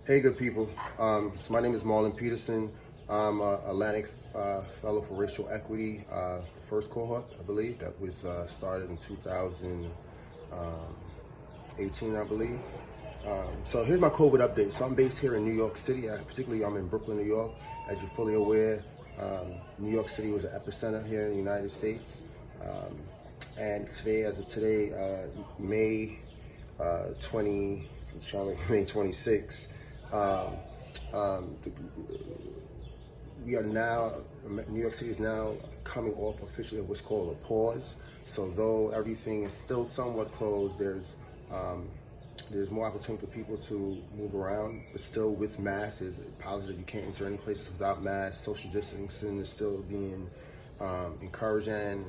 Hey, good people. So my name is Marlon Peterson. I'm a Atlantic Fellow for Racial Equity, first cohort, I believe, that was started in 2018, I believe. So here's my COVID update. So I'm based here in New York City. Particularly, I'm in Brooklyn, New York. As you're fully aware, New York City was an epicenter here in the United States. And today, as of today, May 20, May 26. Um, um, we are now, New York City is now coming off officially of what's called a pause. So though everything is still somewhat closed, there's more opportunity for people to move around, but still with masks. There's policies that you can't enter any places without masks. Social distancing is still being encouraged and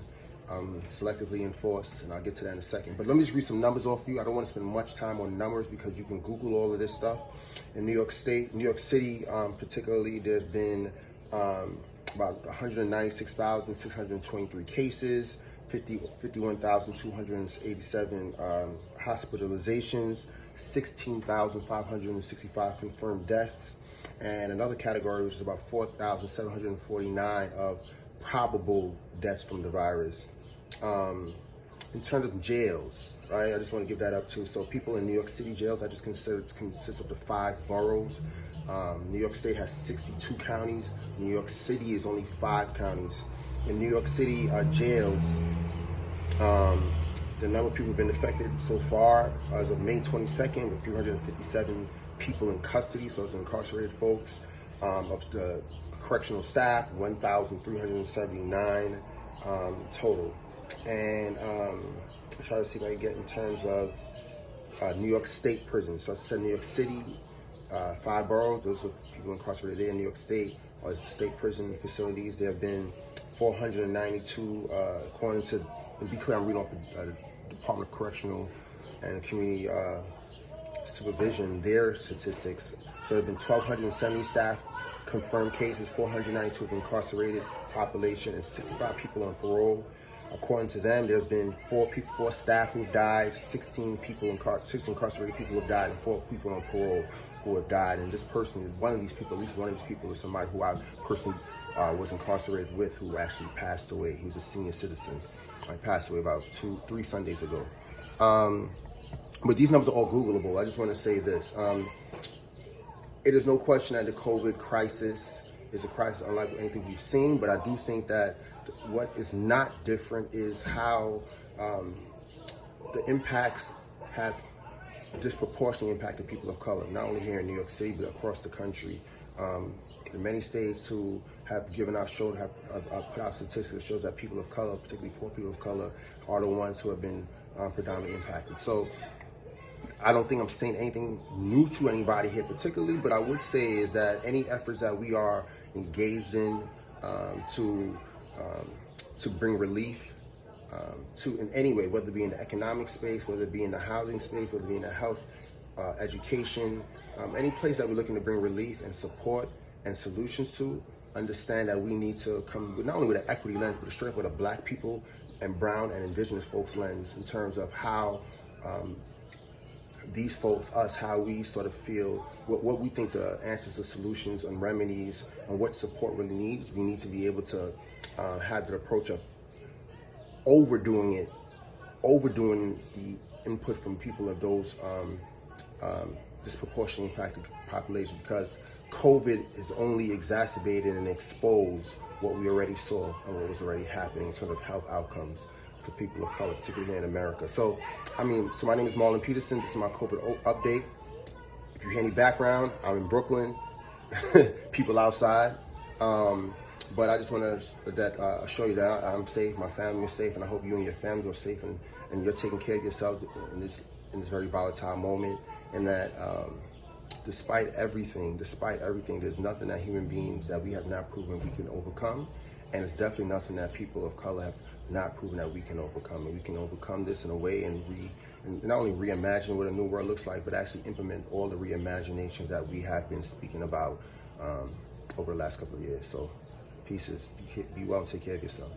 selectively enforced, and I'll get to that in a second. But let me just read some numbers off you. I don't want to spend much time on numbers because you can Google all of this stuff. In New York State, New York City particularly, there's been about 196,623 cases, 51,287 hospitalizations, 16,565 confirmed deaths, and another category which is about 4,749 of probable deaths from the virus. In terms of jails, right, I just want to give that up too. So people in New York City jails, I just consider it consists of the 5 boroughs. New York State has 62 counties. New York City is only 5 counties. In New York City jails, the number of people who've been affected so far as of May 22nd, with 357 people in custody, so it's incarcerated folks. Of the correctional staff, 1,379 total. And I'm trying to see if I can get in terms of New York State prisons. So I said New York City, 5 boroughs, those are people incarcerated there in New York State, or state prison facilities. There have been 492, according to, and be clear, I'm reading off the Department of Correctional and Community Supervision, their statistics. So there have been 1,270 staff confirmed cases, 492 of incarcerated population, and 65 people on parole. According to them, there have been 4 staff who died, 16 incarcerated people who have died, and 4 people on parole who have died. And this person, at least one of these people is somebody who I personally was incarcerated with, who actually passed away. He was a senior citizen. He passed away about 3 Sundays ago. But these numbers are all Googleable. I just want to say this. It is no question that the COVID crisis is a crisis unlike anything we've seen, but I do think that what is not different is how the impacts have disproportionately impacted people of color, not only here in New York City, but across the country. The many states who have given out, have put out statistics that shows that people of color, particularly poor people of color, are the ones who have been predominantly impacted. So I don't think I'm saying anything new to anybody here particularly, but I would say is that any efforts that we are engaged in to bring relief to in any way, whether it be in the economic space, whether it be in the housing space, whether it be in the health, education, any place that we're looking to bring relief and support and solutions to, understand that we need to come with, not only with an equity lens, but straight up with a Black people and brown and indigenous folks lens in terms of how these folks, us, how we sort of feel, what we think the answers or solutions and remedies and what support really needs. We need to be able to have the approach of overdoing the input from people of those disproportionately impacted population, because COVID has only exacerbated and exposed what we already saw and what was already happening in sort of health outcomes for people of color, particularly here in America. So my name is Marlon Peterson. This is my COVID update. If you hear any background, I'm in Brooklyn, people outside. But I just want to show you that I'm safe, my family is safe, and I hope you and your family are safe, and you're taking care of yourself in this very volatile moment, and that despite everything, there's nothing that human beings that we have not proven we can overcome, and it's definitely nothing that people of color have not proven that we can overcome. And we can overcome this in a way and not only reimagine what a new world looks like, but actually implement all the reimaginations that we have been speaking about over the last couple of years. So, pieces. Be well and take care of yourself.